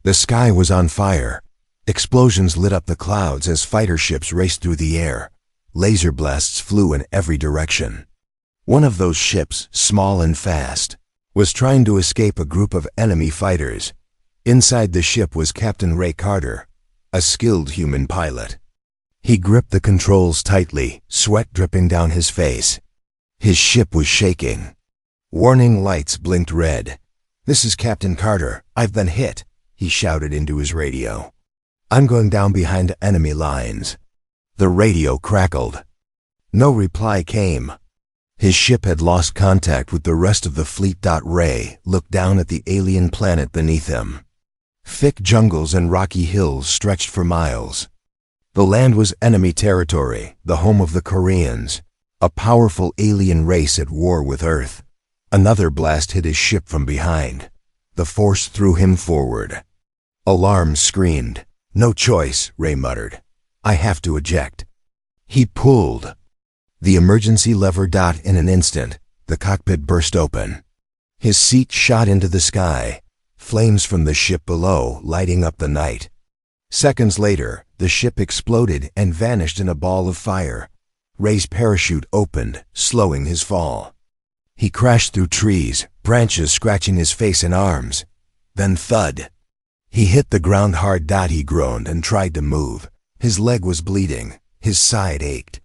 The sky was on fire. Explosions lit up the clouds as fighter ships raced through the air. Laser blasts flew in every direction. One of those ships, small and fast, was trying to escape a group of enemy fighters. Inside the ship was Captain Ray Carter, a skilled human pilot. He gripped the controls tightly, sweat dripping down his face. His ship was shaking. Warning lights blinked red. "This is Captain Carter. I've been hit," he shouted into his radio. "I'm going down behind enemy lines." The radio crackled. No reply came. His ship had lost contact with the rest of the fleet. Ray looked down at the alien planet beneath him. Thick jungles and rocky hills stretched for miles. The land was enemy territory, the home of the Koreans, a powerful alien race at war with Earth. Another blast hit his ship from behind. The force threw him forward. Alarm screamed. "No choice," Ray muttered. "I have to eject." He pulled the emergency lever. In an instant, the cockpit burst open. His seat shot into the sky, flames from the ship below lighting up the night. Seconds later, the ship exploded and vanished in a ball of fire. Ray's parachute opened, slowing his fall. He crashed through trees, branches scratching his face and arms. Then thud. He hit the ground hard. He groaned and tried to move. His leg was bleeding. His side ached.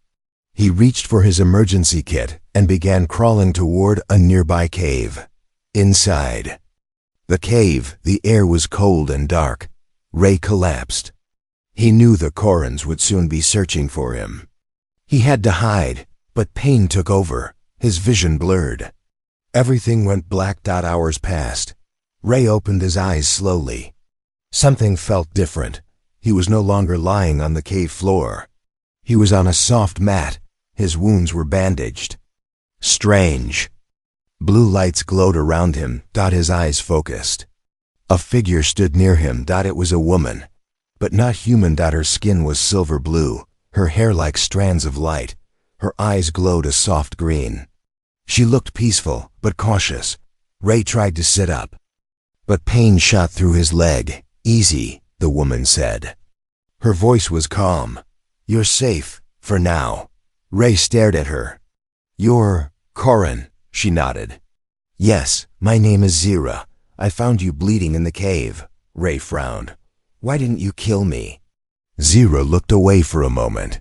He reached for his emergency kit and began crawling toward a nearby cave. Inside the cave, the air was cold and dark. Ray collapsed. He knew the Korans would soon be searching for him. He had to hide, but pain took over. His vision blurred. Everything went black. Hours passed. Ray opened his eyes slowly. Something felt different. He was no longer lying on the cave floor. He was on a soft mat. His wounds were bandaged. Strange. Blue lights glowed around him. His eyes focused. A figure stood near him. It was a woman, but not human. Her skin was silver blue, her hair like strands of light. Her eyes glowed a soft green. She looked peaceful, but cautious. Ray tried to sit up, but pain shot through his leg. "Easy," the woman said. Her voice was calm. "You're safe, for now." Ray stared at her. "You're Koran," she nodded. "Yes, my name is Zira. I found you bleeding in the cave." Ray frowned. "Why didn't you kill me?" Zira looked away for a moment.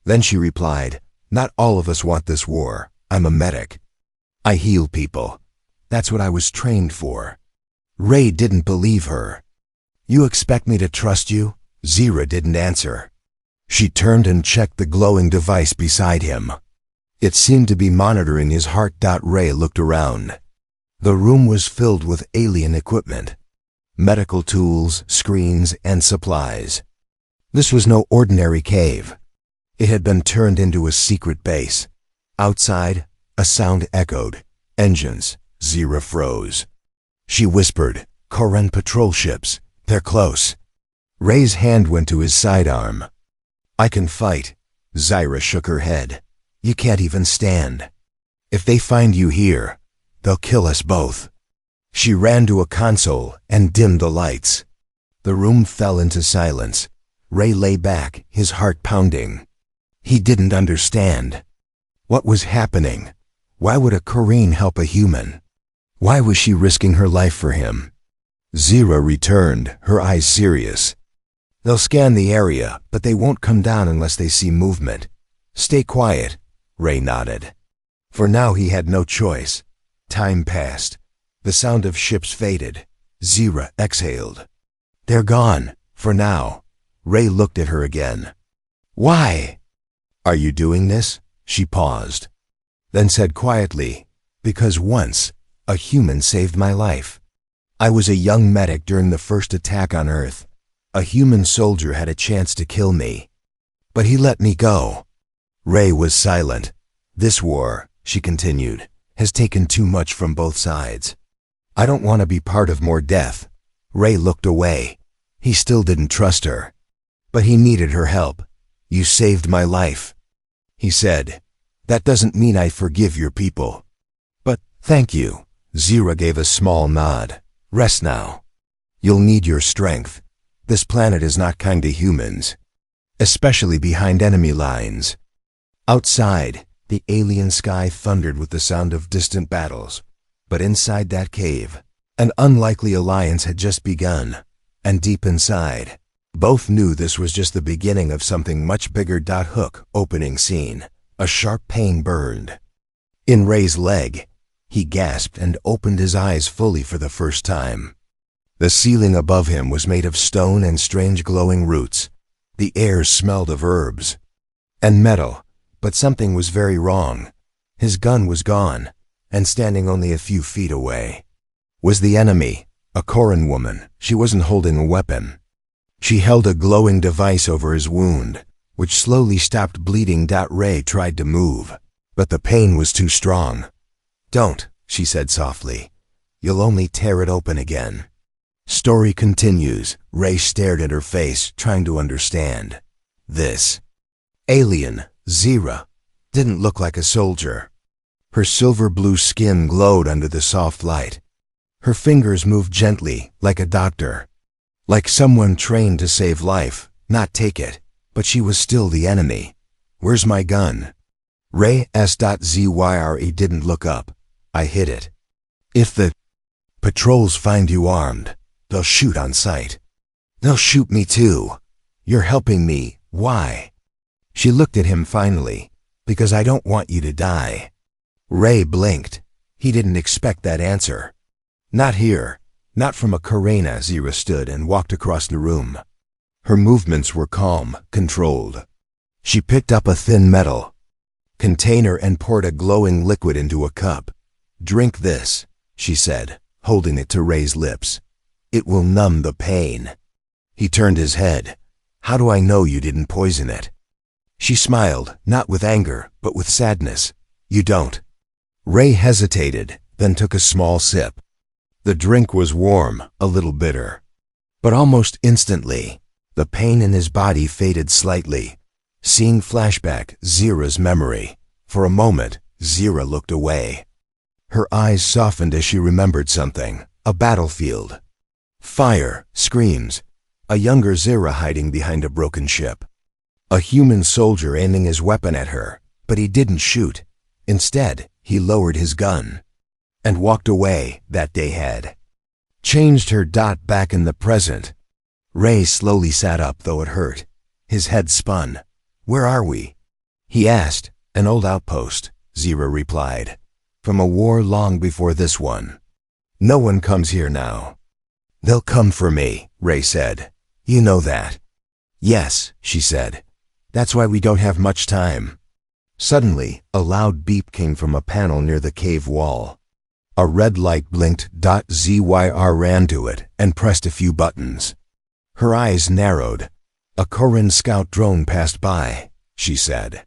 Then she replied, "Not all of us want this war. I'm a medic. I heal people. That's what I was trained for." Ray didn't believe her. "You expect me to trust you?" Zira didn't answer. She turned and checked the glowing device beside him. It seemed to be monitoring his heart. Ray looked around. The room was filled with alien equipment, medical tools, screens, and supplies. This was no ordinary cave. It had been turned into a secret base. Outside, a sound echoed. Engines. Zira froze. She whispered, "Koran patrol ships. They're close." Ray's hand went to his sidearm. "I can fight." Zira shook her head. "You can't even stand. If they find you here, they'll kill us both." She ran to a console and dimmed the lights. The room fell into silence. Ray lay back, his heart pounding. He didn't understand. What was happening? Why would a Korean help a human? Why was she risking her life for him? Zira returned, her eyes serious. "They'll scan the area, but they won't come down unless they see movement. Stay quiet." Ray nodded. For now he had no choice. Time passed. The sound of ships faded. Zira exhaled. "They're gone, for now." Ray looked at her again. "Why?" "Are you doing this?" She paused, then said quietly, "Because once, a human saved my life. I was a young medic during the first attack on Earth. A human soldier had a chance to kill me, but he let me go." Ray was silent. "This war," she continued, "has taken too much from both sides. I don't want to be part of more death." Ray looked away. He still didn't trust her, but he needed her help. "You saved my life," he said. "That doesn't mean I forgive your people. But thank you." Zira gave a small nod. "Rest now." You'll need your strength. This planet is not kind to humans, especially behind enemy lines. Outside, the alien sky thundered with the sound of distant battles. But inside that cave, an unlikely alliance had just begun. And deep inside, both knew this was just the beginning of something much bigger. Hook opening scene. A sharp pain burned in Ray's leg. He gasped and opened his eyes fully for the first time. The ceiling above him was made of stone and strange glowing roots. The air smelled of herbs and metal, but something was very wrong. His gun was gone, and standing only a few feet away was the enemy, a Koran woman. She wasn't holding a weapon. She held a glowing device over his wound, which slowly stopped bleeding. Ray tried to move, but the pain was too strong. "Don't," she said softly. "You'll only tear it open again." Story continues. Ray stared at her face, trying to understand. This alien, Zira, didn't look like a soldier. Her silver blue skin glowed under the soft light. Her fingers moved gently, like a doctor, like someone trained to save life, not take it. But she was still the enemy. "Where's my gun?" Ray S.Zyre didn't look up. "I hid it. If the patrols find you armed, they'll shoot on sight." "They'll shoot me too. You're helping me. Why?" She looked at him finally. "Because I don't want you to die." Ray blinked. He didn't expect that answer. "Not here. Not from a Karena." Zira stood and walked across the room. Her movements were calm, controlled. She picked up a thin metal container and poured a glowing liquid into a cup. "Drink this," she said, holding it to Ray's lips. "It will numb the pain." He turned his head. "How do I know you didn't poison it?" She smiled, not with anger, but with sadness. "You don't." Ray hesitated, then took a small sip. The drink was warm, a little bitter. But almost instantly, the pain in his body faded slightly. Seeing flashback Zira's memory. For a moment, Zira looked away. Her eyes softened as she remembered something. A battlefield. Fire, screams. A younger Zira hiding behind a broken ship. A human soldier aiming his weapon at her, but he didn't shoot. Instead, he lowered his gun and walked away. That day had changed her. Back in the present, Ray slowly sat up, though it hurt. His head spun. "Where are we?" he asked. "An old outpost," Zira replied. "From a war long before this one. No one comes here now." "They'll come for me," Ray said. "You know that." "Yes," she said. "That's why we don't have much time." Suddenly, a loud beep came from a panel near the cave wall. A red light blinked. Zyr ran to it and pressed a few buttons. Her eyes narrowed. "A Koran scout drone passed by," she said.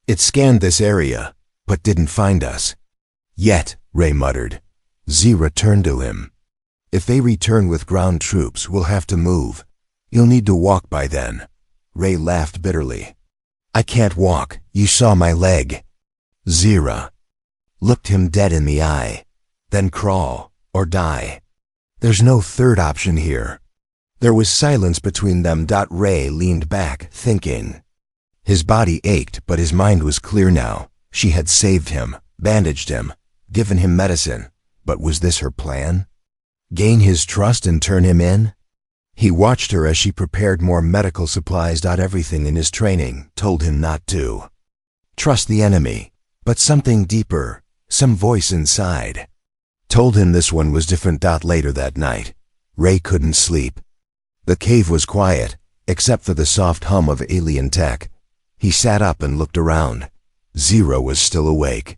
"It scanned this area, but didn't find us." "Yet," Ray muttered. Zira turned to him. "If they return with ground troops, we'll have to move. You'll need to walk by then." Ray laughed bitterly. "I can't walk. You saw my leg." Zira looked him dead in the eye. "Then crawl, or die. There's no third option here." There was silence between them. Ray leaned back, thinking. His body ached, but his mind was clear now. She had saved him, bandaged him, given him medicine. But was this her plan? Gain his trust and turn him in? He watched her as she prepared more medical supplies. Everything in his training told him not to trust the enemy, but something deeper, some voice inside, told him this one was different. Later that night, Ray couldn't sleep. The cave was quiet, except for the soft hum of alien tech. He sat up and looked around. Zira was still awake,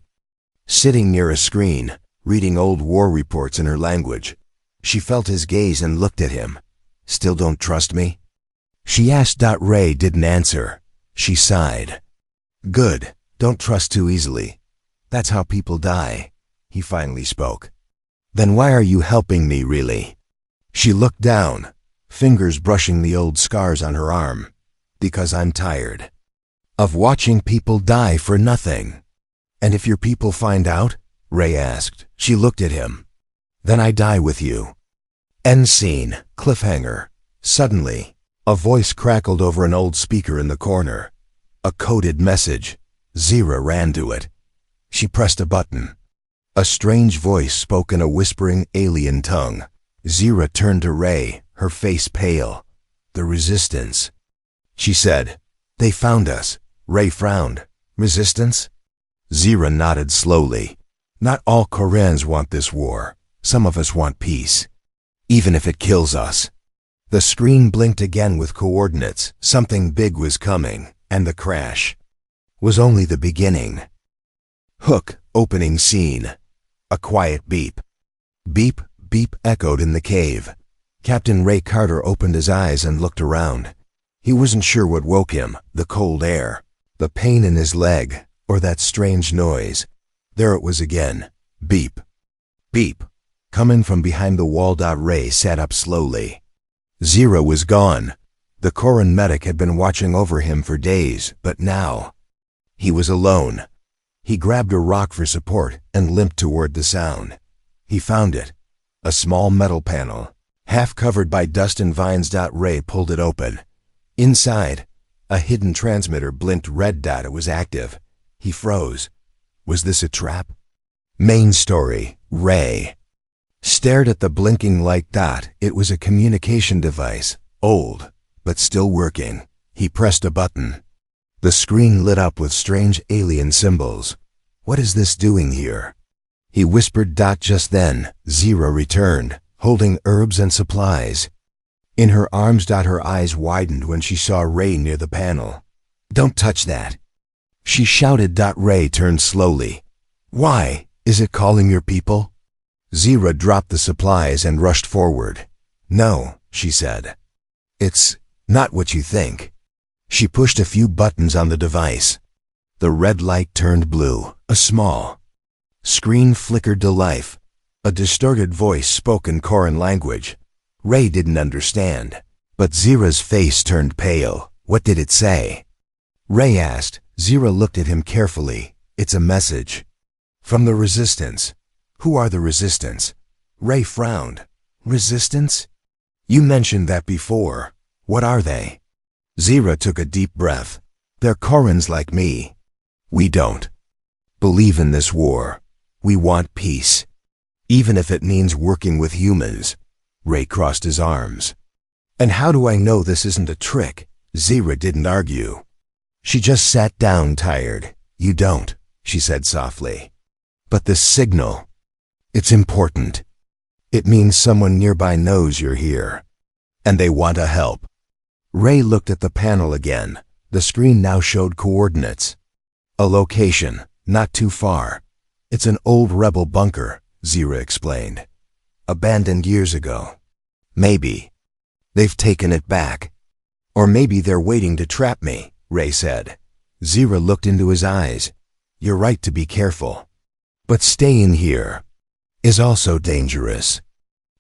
sitting near a screen, reading old war reports in her language. She felt his gaze and looked at him. "Still don't trust me?" she asked. Ray didn't answer. She sighed. "Good. Don't trust too easily. That's how people die." He finally spoke. "Then why are you helping me, really?" She looked down, fingers brushing the old scars on her arm. "Because I'm tired of watching people die for nothing." "And if your people find out?" Ray asked. She looked at him. "Then I die with you." End scene, cliffhanger. Suddenly, a voice crackled over an old speaker in the corner. A coded message. Zira ran to it. She pressed a button. A strange voice spoke in a whispering alien tongue. Zira turned to Ray, her face pale. The Resistance. She said, "They found us." Ray frowned. "Resistance?" Zira nodded slowly. "Not all Korans want this war. Some of us want peace. Even if it kills us." The screen blinked again with coordinates. Something big was coming, and the crash was only the beginning. Hook, opening scene. A quiet beep. Beep, beep echoed in the cave. Captain Ray Carter opened his eyes and looked around. He wasn't sure what woke him, the cold air, the pain in his leg, or that strange noise. There it was again. Beep. Beep. Coming from behind the wall. Ray sat up slowly. Zira was gone. The Koran medic had been watching over him for days, but now he was alone. He grabbed a rock for support and limped toward the sound. He found it. A small metal panel, half covered by dust and vines. Ray pulled it open. Inside, a hidden transmitter blinked red. It was active. He froze. Was this a trap? Main story. Ray stared at the blinking light. It was a communication device, old, but still working. He pressed a button. The screen lit up with strange alien symbols. What is this doing here? He whispered. Just then, Zira returned, holding herbs and supplies. In her arms. Her eyes widened when she saw Ray near the panel. "Don't touch that," she shouted. Ray turned slowly. "Why? Is it calling your people?" Zira dropped the supplies and rushed forward. "No," she said. "It's not what you think." She pushed a few buttons on the device. The red light turned blue. A small screen flickered to life. A distorted voice spoke in Koran language. Ray didn't understand, but Zira's face turned pale. "What did it say?" Ray asked. Zira looked at him carefully. "It's a message from the Resistance." "Who are the Resistance?" Ray frowned. "Resistance? You mentioned that before. What are they?" Zira took a deep breath. "They're Korans like me. We don't believe in this war. We want peace, even if it means working with humans." Ray crossed his arms. "And how do I know this isn't a trick?" Zira didn't argue. She just sat down, tired. "You don't," she said softly. "But this signal, it's important. It means someone nearby knows you're here, and they want to help." Ray looked at the panel again. The screen now showed coordinates. "A location, not too far. It's an old rebel bunker," Zira explained. "Abandoned years ago. Maybe they've taken it back. Or maybe they're waiting to trap me," Ray said. Zira looked into his eyes. "You're right to be careful. But staying here is also dangerous."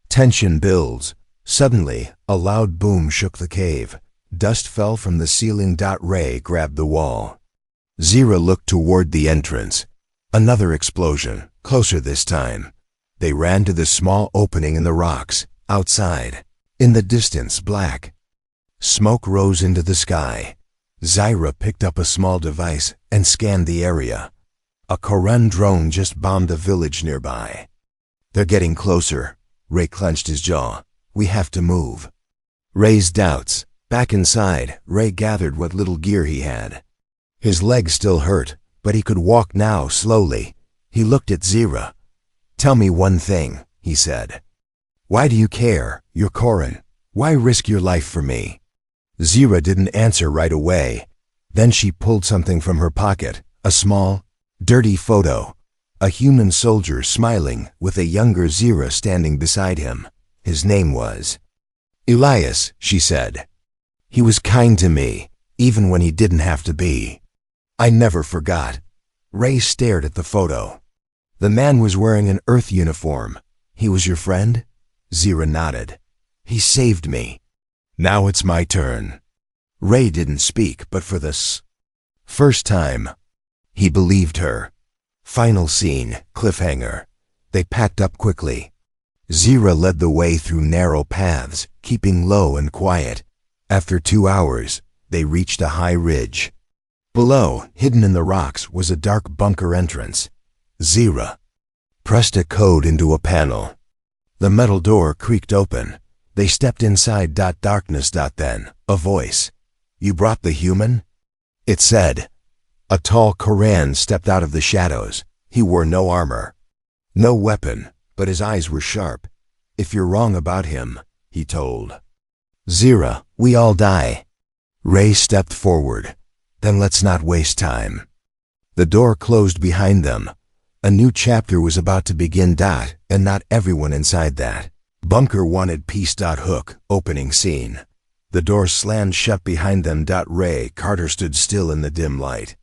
Tension builds. Suddenly, a loud boom shook the cave. Dust fell from the ceiling. Ray grabbed the wall. Zira looked toward the entrance. Another explosion, closer this time. They ran to the small opening in the rocks. Outside, in the distance, black smoke rose into the sky. Zira picked up a small device and scanned the area. A Koran drone just bombed a village nearby. "They're getting closer." Ray clenched his jaw. "We have to move." Ray's doubts. Back inside, Ray gathered what little gear he had. His legs still hurt, but he could walk now, slowly. He looked at Zira. "Tell me one thing," he said. "Why do you care? You're Koran. Why risk your life for me?" Zira didn't answer right away. Then she pulled something from her pocket, a small, dirty photo. A human soldier smiling with a younger Zira standing beside him. His name was Elias, she said. "He was kind to me, even when he didn't have to be. I never forgot." Ray stared at the photo. "The man was wearing an Earth uniform. He was your friend?" Zira nodded. "He saved me. Now it's my turn." Ray didn't speak, but for the first time, he believed her. Final scene, cliffhanger. They packed up quickly. Zira led the way through narrow paths, keeping low and quiet. After 2 hours, they reached a high ridge. Below, hidden in the rocks, was a dark bunker entrance. Zira pressed a code into a panel. The metal door creaked open. They stepped inside. Darkness. Then, a voice. "You brought the human?" it said. A tall Koran stepped out of the shadows. He wore no armor, no weapon, but his eyes were sharp. "If you're wrong about him," he told Zira, "we all die." Ray stepped forward. "Then let's not waste time." The door closed behind them. A new chapter was about to begin. And not everyone inside that bunker wanted peace. Hook, opening scene. The door slammed shut behind them. Ray Carter stood still in the dim light.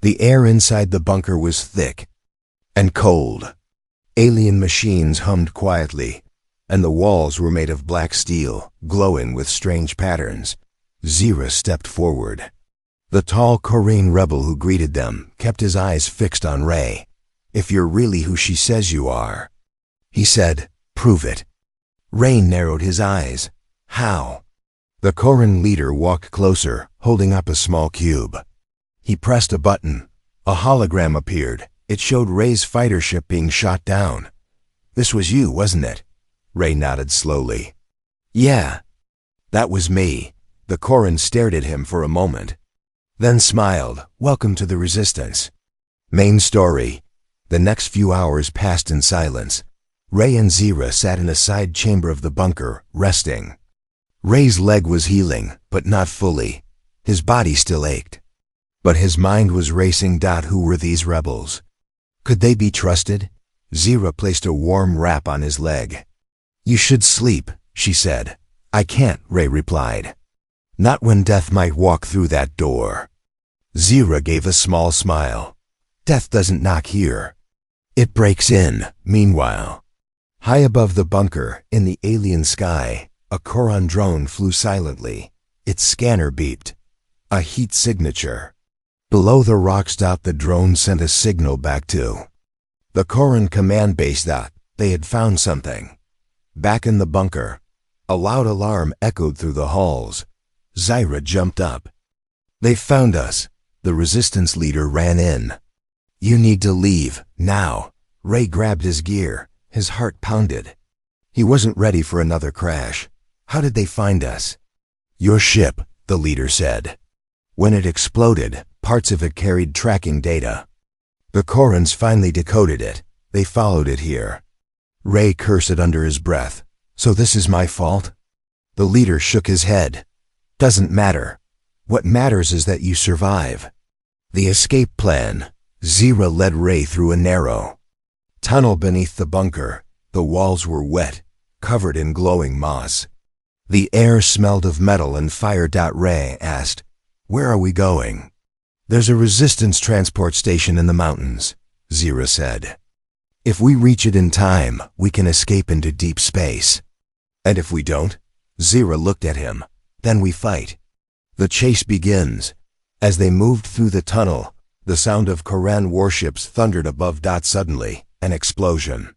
The air inside the bunker was thick and cold. Alien machines hummed quietly, and the walls were made of black steel, glowing with strange patterns. Zira stepped forward. The tall Korean rebel who greeted them kept his eyes fixed on Ray. "If you're really who she says you are," he said, "prove it." Ray narrowed his eyes. "How?" The Koran leader walked closer, holding up a small cube. He pressed a button. A hologram appeared. It showed Ray's fighter ship being shot down. "This was you, wasn't it?" Ray nodded slowly. "Yeah, that was me." The Koran stared at him for a moment, then smiled. "Welcome to the Resistance." Main story. The next few hours passed in silence. Ray and Zira sat in a side chamber of the bunker, resting. Ray's leg was healing, but not fully. His body still ached. But his mind was racing. Who were these rebels? Could they be trusted? Zira placed a warm wrap on his leg. "You should sleep," she said. "I can't," Ray replied. "Not when death might walk through that door." Zira gave a small smile. "Death doesn't knock here. It breaks in." Meanwhile, high above the bunker, in the alien sky, a Koran drone flew silently. Its scanner beeped. A heat signature. Below the rocks. The drone sent a signal back to the Koran command base. They had found something. Back in the bunker, a loud alarm echoed through the halls. Zira jumped up. "They found us." The Resistance leader ran in. "You need to leave, now." Ray grabbed his gear. His heart pounded. He wasn't ready for another crash. "How did they find us?" "Your ship," the leader said. "When it exploded, parts of it carried tracking data. The Korans finally decoded it. They followed it here." Ray cursed under his breath. "So this is my fault?" The leader shook his head. "Doesn't matter. What matters is that you survive." The escape plan. Zira led Ray through a narrow tunnel beneath the bunker. The walls were wet, covered in glowing moss. The air smelled of metal and fire. Ray asked, "Where are we going?" "There's a Resistance transport station in the mountains," Zira said. "If we reach it in time, we can escape into deep space." "And if we don't?" Zira looked at him. "Then we fight. The chase begins." As they moved through the tunnel, the sound of Koran warships thundered above. Suddenly, an explosion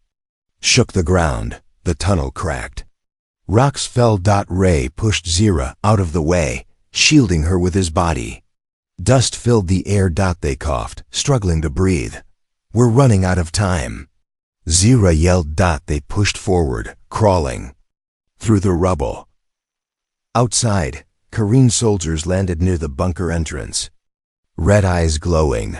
shook the ground. The tunnel cracked. Rocks fell. Ray pushed Zira out of the way, shielding her with his body. Dust filled the air. They coughed, struggling to breathe. "We're running out of time," Zira yelled. They pushed forward, crawling through the rubble. Outside, Korean soldiers landed near the bunker entrance, red eyes glowing,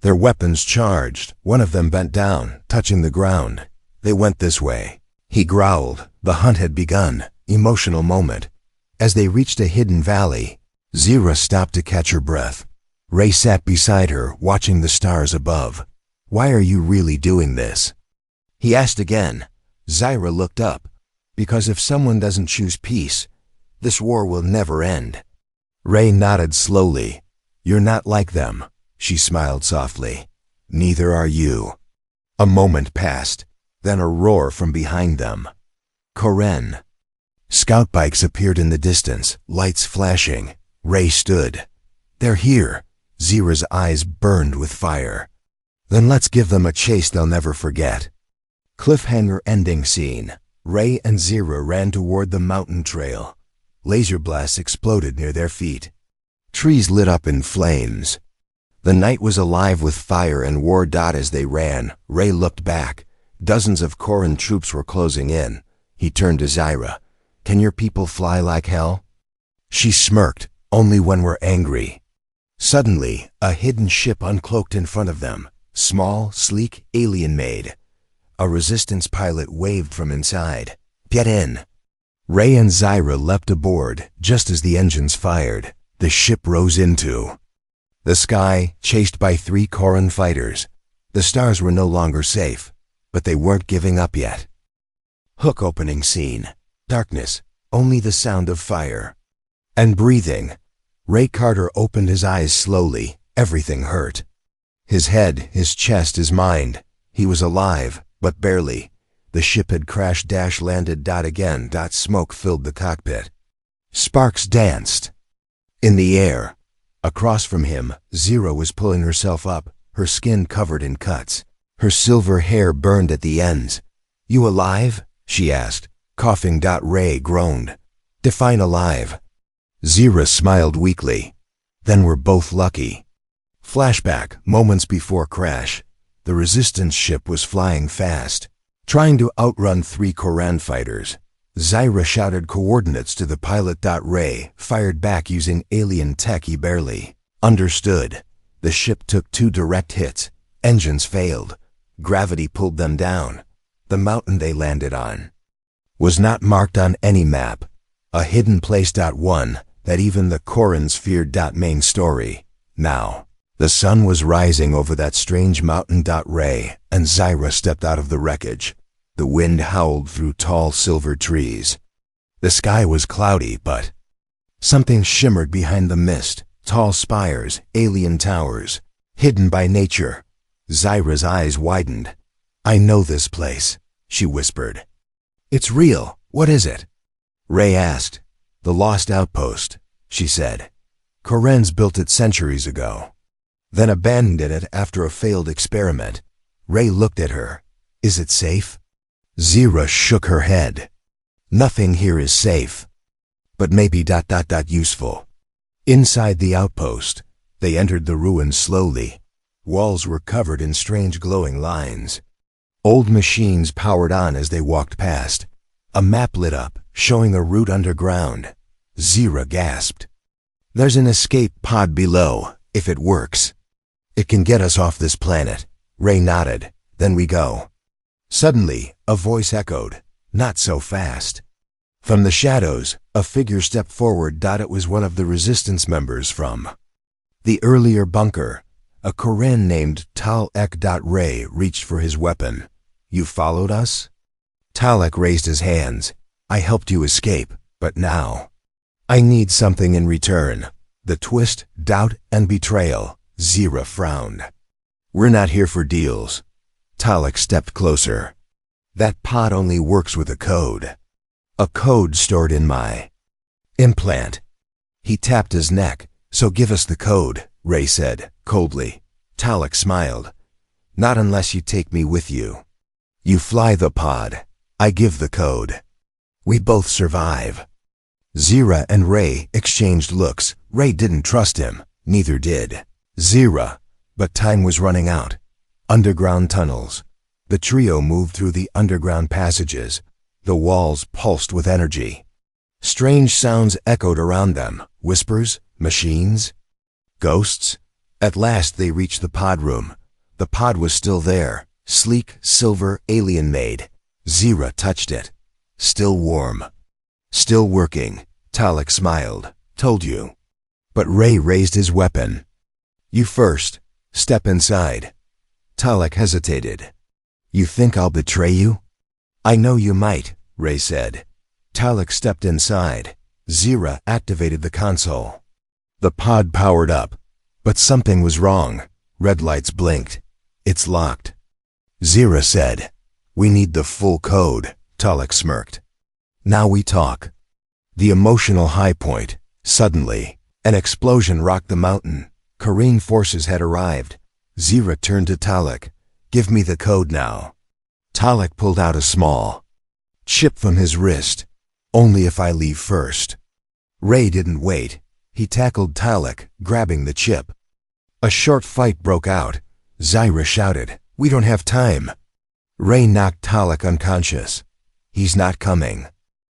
their weapons charged. One of them bent down, touching the ground. "They went this way," he growled. The hunt had begun. Emotional moment. As they reached a hidden valley, Zira stopped to catch her breath. Ray sat beside her, watching the stars above. "Why are you really doing this?" he asked again. Zira looked up. "Because if someone doesn't choose peace, this war will never end." Ray nodded slowly. "You're not like them," she smiled softly. "Neither are you." A moment passed, then a roar from behind them. Koren. Scout bikes appeared in the distance, lights flashing. Ray stood. "They're here." Zira's eyes burned with fire. "Then let's give them a chase they'll never forget." Cliffhanger ending scene. Ray and Zira ran toward the mountain trail. Laser blasts exploded near their feet. Trees lit up in flames. The night was alive with fire and war. As they ran, Ray looked back. Dozens of Koran troops were closing in. He turned to Zira. "Can your people fly like hell?" She smirked. "Only when we're angry." Suddenly, a hidden ship uncloaked in front of them. Small, sleek, alien-made. A resistance pilot waved from inside. "Get in." Ray and Zira leapt aboard just as the engines fired. The ship rose into the sky, chased by 3 Koran fighters. The stars were no longer safe, but they weren't giving up yet. Hook opening scene. Darkness, only the sound of fire. And breathing. Ray Carter opened his eyes slowly. Everything hurt. His head, his chest, his mind. He was alive, but barely. The ship had crash-landed. Again. Smoke filled the cockpit. Sparks danced in the air. Across from him, Zira was pulling herself up, her skin covered in cuts. Her silver hair burned at the ends. "You alive?" she asked, coughing. Ray groaned. "Define alive." Zira smiled weakly. "Then we're both lucky." Flashback, moments before crash. The resistance ship was flying fast, trying to outrun 3 Koran fighters. Zira shouted coordinates to the pilot. Ray fired back using alien tech he barely understood. The ship took 2 direct hits. Engines failed. Gravity pulled them down. The mountain they landed on was not marked on any map. A hidden place. One that even the Korans feared. Main story. Now, the sun was rising over that strange mountain. Ray and Zira stepped out of the wreckage. The wind howled through tall silver trees. The sky was cloudy, but something shimmered behind the mist. Tall spires, alien towers, hidden by nature. Zira's eyes widened. "I know this place," she whispered. "It's real. What is it?" Ray asked. "The Lost Outpost," she said. "Korans built it centuries ago, then abandoned it after a failed experiment." Ray looked at her. "Is it safe?" Zira shook her head. "Nothing here is safe. But maybe useful." Inside the outpost, they entered the ruins slowly. Walls were covered in strange glowing lines. Old machines powered on as they walked past. A map lit up, showing a route underground. Zira gasped. "There's an escape pod below, if it works. It can get us off this planet." Ray nodded. "Then we go." Suddenly, a voice echoed. "Not so fast." From the shadows, a figure stepped forward. It was one of the resistance members from the earlier bunker, a Koran named Tal-Ek. Ray reached for his weapon. "You followed us?" Tal-Ek raised his hands. "I helped you escape, but now I need something in return." The twist, doubt, and betrayal. Zira frowned. "We're not here for deals." Tal-Ek stepped closer. "That pod only works with a code. A code stored in my implant." He tapped his neck. "So give us the code," Ray said, coldly. Tal-Ek smiled. "Not unless you take me with you. You fly the pod. I give the code. We both survive." Zira and Ray exchanged looks. Ray didn't trust him. Neither did Zira. But time was running out. Underground tunnels. The trio moved through the underground passages. The walls pulsed with energy. Strange sounds echoed around them. Whispers, machines, ghosts. At last they reached the pod room. The pod was still there, sleek, silver, alien-made. Zira touched it. Still warm. Still working. Tal-Ek smiled. "Told you." But Ray raised his weapon. "You first. Step inside." Tal-Ek hesitated. "You think I'll betray you?" "I know you might," Ray said. Tal-Ek stepped inside. Zira activated the console. The pod powered up. But something was wrong. Red lights blinked. "It's locked." Zira said. "We need the full code," Tal-Ek smirked. "Now we talk." The emotional high point. Suddenly, an explosion rocked the mountain. Korean forces had arrived. Zira turned to Tal-Ek. "Give me the code now." Tal-Ek pulled out a small Chip from his wrist. Only if I leave first. Ray didn't wait. He tackled Talek, grabbing the chip. A short fight broke out. Zyra shouted, "We don't have time." Ray knocked Talek unconscious. "He's not coming."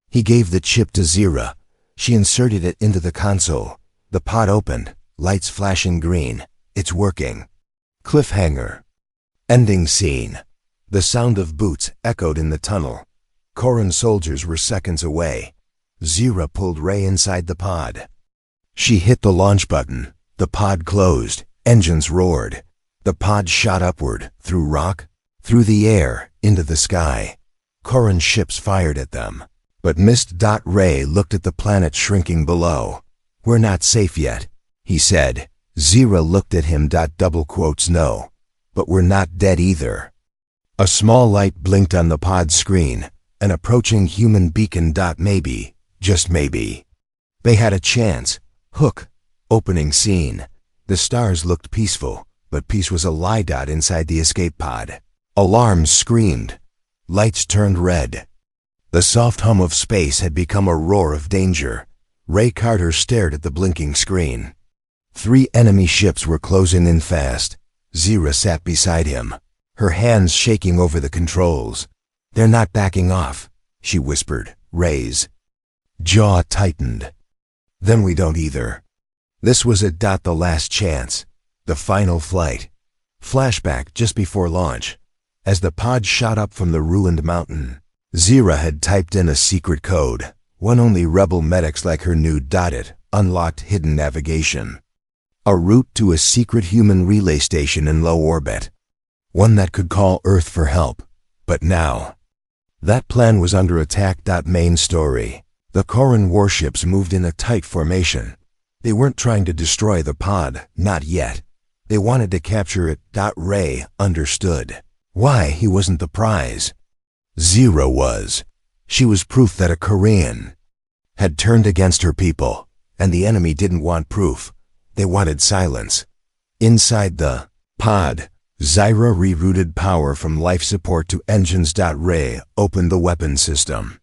He gave the chip to Zyra. She inserted it into the console. The pod opened, lights flashing green. "It's working." Cliffhanger. Ending scene. The sound of boots echoed in the tunnel. Corran soldiers were seconds away. Zyra pulled Ray inside the pod. She hit the launch button. The pod closed. Engines roared. The pod shot upward, through rock, through the air, into the sky. Corran ships fired at them, but missed. Ray looked at the planet shrinking below. "We're not safe yet," he said. Zyra looked at him. Double quotes, "No, but we're not dead either." A small light blinked on the pod screen, an approaching human beacon. Maybe, just maybe. They had a chance. Hook. Opening scene. The stars looked peaceful, but peace was a lie. Inside the escape pod. Alarms screamed. Lights turned red. The soft hum of space had become a roar of danger. Ray Carter stared at the blinking screen. 3 enemy ships were closing in fast. Zyra sat beside him, her hands shaking over the controls. "They're not backing off," she whispered. Ray's jaw tightened. "Then we don't either." This was it. The last chance. The final flight. Flashback just before launch. As the pod shot up from the ruined mountain, Zyra had typed in a secret code. One only rebel medics like her knew. It unlocked hidden navigation. A route to a secret human relay station in low orbit. One that could call Earth for help. But now, that plan was under attack. Main story. The Corran warships moved in a tight formation. They weren't trying to destroy the pod, not yet. They wanted to capture it. Ray understood why he wasn't the prize. Zyra was. She was proof that a Korean had turned against her people, and the enemy didn't want proof. They wanted silence. Inside the pod, Zyra rerouted power from life support to engines. Ray opened the weapon system.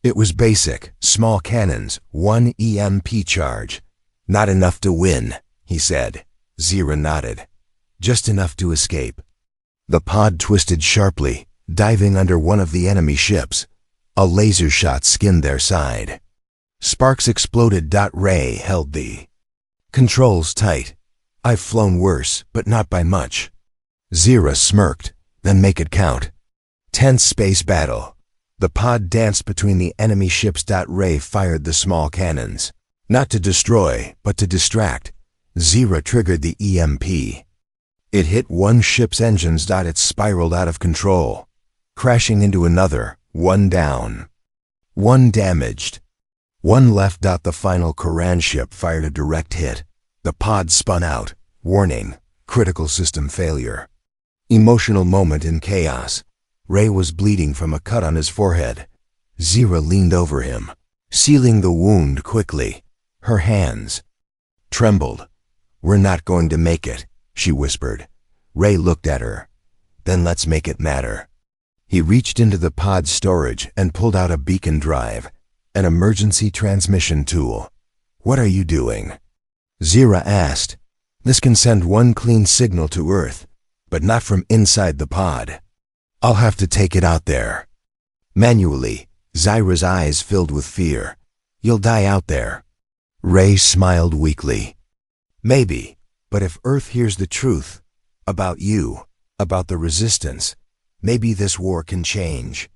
It was basic, small cannons, 1 EMP charge. "Not enough to win," he said. Zyra nodded. "Just enough to escape." The pod twisted sharply, diving under one of the enemy ships. A laser shot skinned their side. Sparks exploded. Ray held the controls tight. "I've flown worse, but not by much." Zyra smirked. "Then make it count." Tense space battle. The pod danced between the enemy ships. Ray fired the small cannons. Not to destroy, but to distract. Zyra triggered the EMP. It hit one ship's engines. It spiraled out of control, crashing into another. 1 down. 1 damaged. 1 left. The final Corran ship fired a direct hit. The pod spun out. Warning, critical system failure. Emotional moment in chaos. Ray was bleeding from a cut on his forehead. Zyra leaned over him, sealing the wound quickly. Her hands trembled. "We're not going to make it," she whispered. Ray looked at her. "Then let's make it matter." He reached into the pod's storage and pulled out a beacon drive, an emergency transmission tool. "What are you doing?" Zyra asked. "This can send one clean signal to Earth, but not from inside the pod. I'll have to take it out there." Manually, Zyra's eyes filled with fear. "You'll die out there." Ray smiled weakly. "Maybe, but if Earth hears the truth about you, about the resistance, maybe this war can change."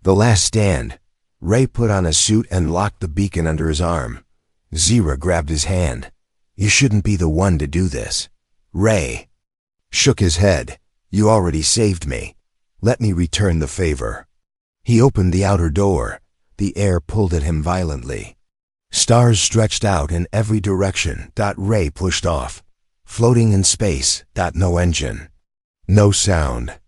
The last stand. Ray put on a suit and locked the beacon under his arm. Zyra grabbed his hand. "You shouldn't be the one to do this." Ray shook his head. "You already saved me. Let me return the favor." He opened the outer door. The air pulled at him violently. Stars stretched out in every direction. Ray pushed off. Floating in space. No engine. No sound.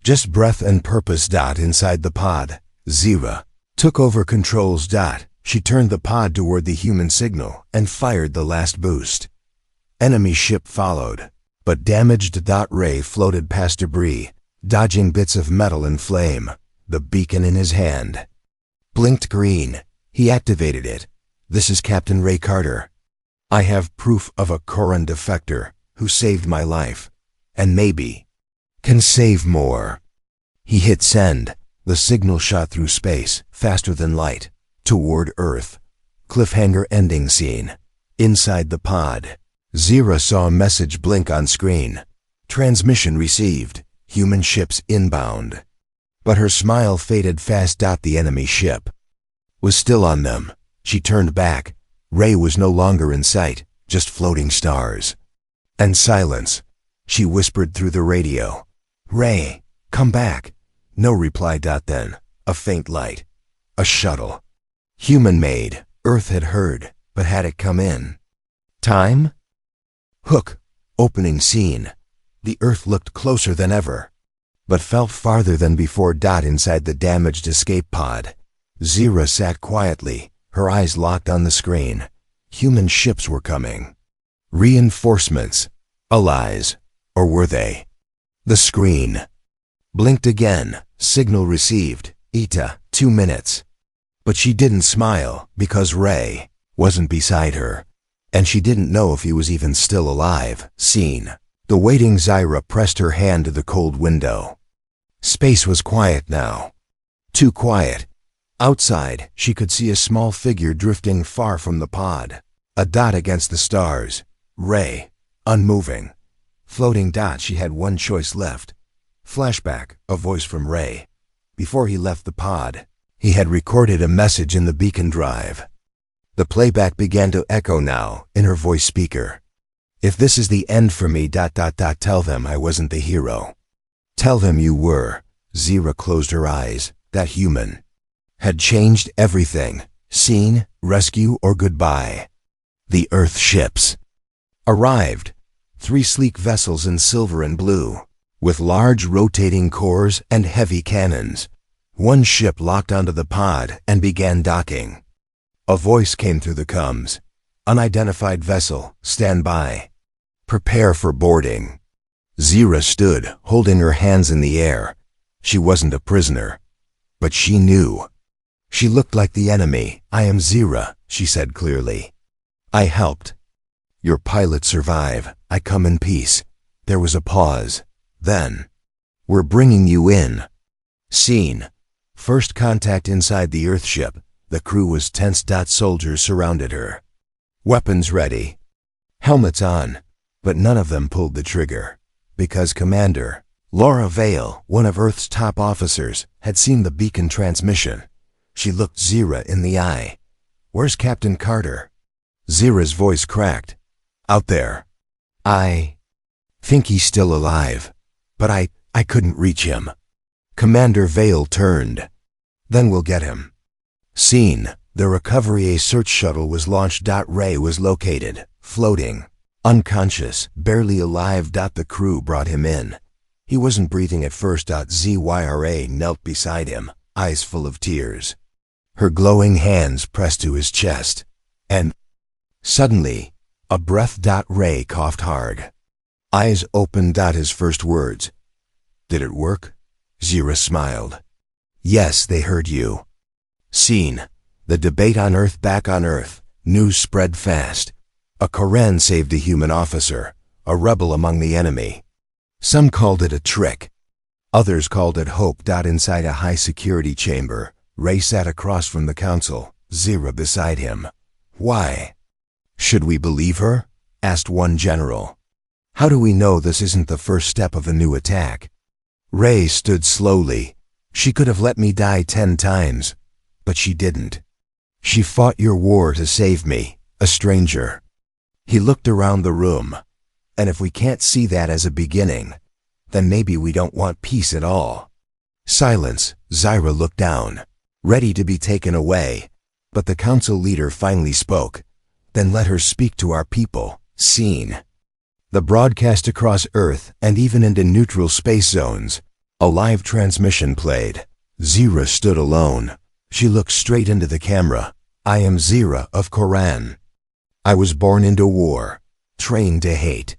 Just breath and purpose. Inside the pod, Zyra took over controls. She turned the pod toward the human signal and fired the last boost. Enemy ship followed, but damaged. Ray floated past debris, dodging bits of metal and flame, the beacon in his hand. Blinked green. He activated it. This is Captain Ray Carter. I have proof of a Koran defector who saved my life, and maybe can save more. He hit send. The signal shot through space, faster than light, toward Earth. Cliffhanger ending scene. Inside the pod, Zira saw a message blink on screen. Transmission received. Human ships inbound. But her smile faded fast. The enemy ship was still on them. She turned back. Ray was no longer in sight, just floating stars. And silence. She whispered through the radio. Ray, come back. No reply. Then, a faint light. A shuttle. Human-made. Earth had heard, but had it come in? Time? Hook. Opening scene. The Earth looked closer than ever, but felt farther than before. Inside the damaged escape pod, Zira sat quietly, her eyes locked on the screen. Human ships were coming. Reinforcements. Allies. Or were they? The screen blinked again. Signal received. ETA, 2 minutes. But she didn't smile because Ray wasn't beside her, and she didn't know if he was even still alive. Scene. The waiting Zira pressed her hand to the cold window. Space was quiet now. Too quiet. Outside, she could see a small figure drifting far from the pod. A dot against the stars. Ray. Unmoving. Floating dot. She had one choice left. Flashback. A voice from Ray. Before he left the pod, he had recorded a message in the beacon drive. The playback began to echo now in her voice speaker. If this is the end for me, tell them I wasn't the hero. Tell them you were. Zira closed her eyes. That human had changed everything. Scene, rescue, or goodbye. The Earth ships arrived. 3 sleek vessels in silver and blue, with large rotating cores and heavy cannons. One ship locked onto the pod and began docking. A voice came through the comms. Unidentified vessel, stand by. Prepare for boarding. Zira stood, holding her hands in the air. She wasn't a prisoner, but she knew. She looked like the enemy. I am Zira, she said clearly. I helped. Your pilot survive. I come in peace. There was a pause. Then, we're bringing you in. Scene. First contact inside the Earthship. The crew was tense. Soldiers surrounded her. Weapons ready. Helmets on. But none of them pulled the trigger. Because Commander Laura Vale, one of Earth's top officers, had seen the beacon transmission. She looked Zira in the eye. Where's Captain Carter? Zira's voice cracked. Out there. I think he's still alive, but I couldn't reach him. Commander Vale turned. Then we'll get him. Scene. The Recovery A search shuttle was launched. Ray was located, floating, unconscious, barely alive. The crew brought him in. He wasn't breathing at first. Zyra knelt beside him, eyes full of tears. Her glowing hands pressed to his chest. And suddenly, a breath. Ray coughed hard. Eyes opened. His first words. Did it work? Zira smiled. Yes, they heard you. Scene. The debate on Earth. Back on Earth, news spread fast. A Koran saved a human officer, a rebel among the enemy. Some called it a trick. Others called it hope. Inside a high-security chamber, Ray sat across from the council, Zira beside him. Why? Should we believe her? Asked one general. How do we know this isn't the first step of a new attack? Ray stood slowly. She could have let me die 10 times, but she didn't. She fought your war to save me, a stranger. He looked around the room. And if we can't see that as a beginning, then maybe we don't want peace at all. Silence. Zira looked down, ready to be taken away. But the council leader finally spoke. Then let her speak to our people. Scene. The broadcast across Earth and even into neutral space zones. A live transmission played. Zira stood alone. She looked straight into the camera. I am Zira of Koran. I was born into war, trained to hate.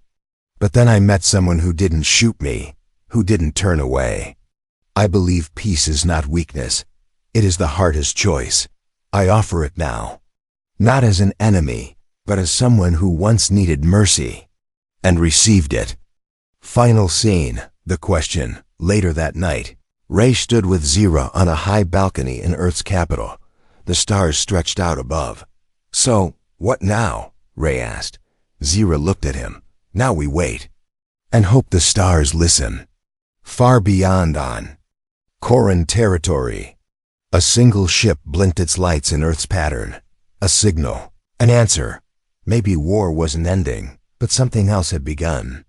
But then I met someone who didn't shoot me, who didn't turn away. I believe peace is not weakness. It is the hardest choice. I offer it now. Not as an enemy, but as someone who once needed mercy and received it. Final scene, the question. Later that night, Ray stood with Zira on a high balcony in Earth's capital. The stars stretched out above. So, what now? Ray asked. Zira looked at him. Now we wait. And hope the stars listen. Far beyond on Koran territory, a single ship blinked its lights in Earth's pattern. A signal. An answer. Maybe war wasn't ending, but something else had begun.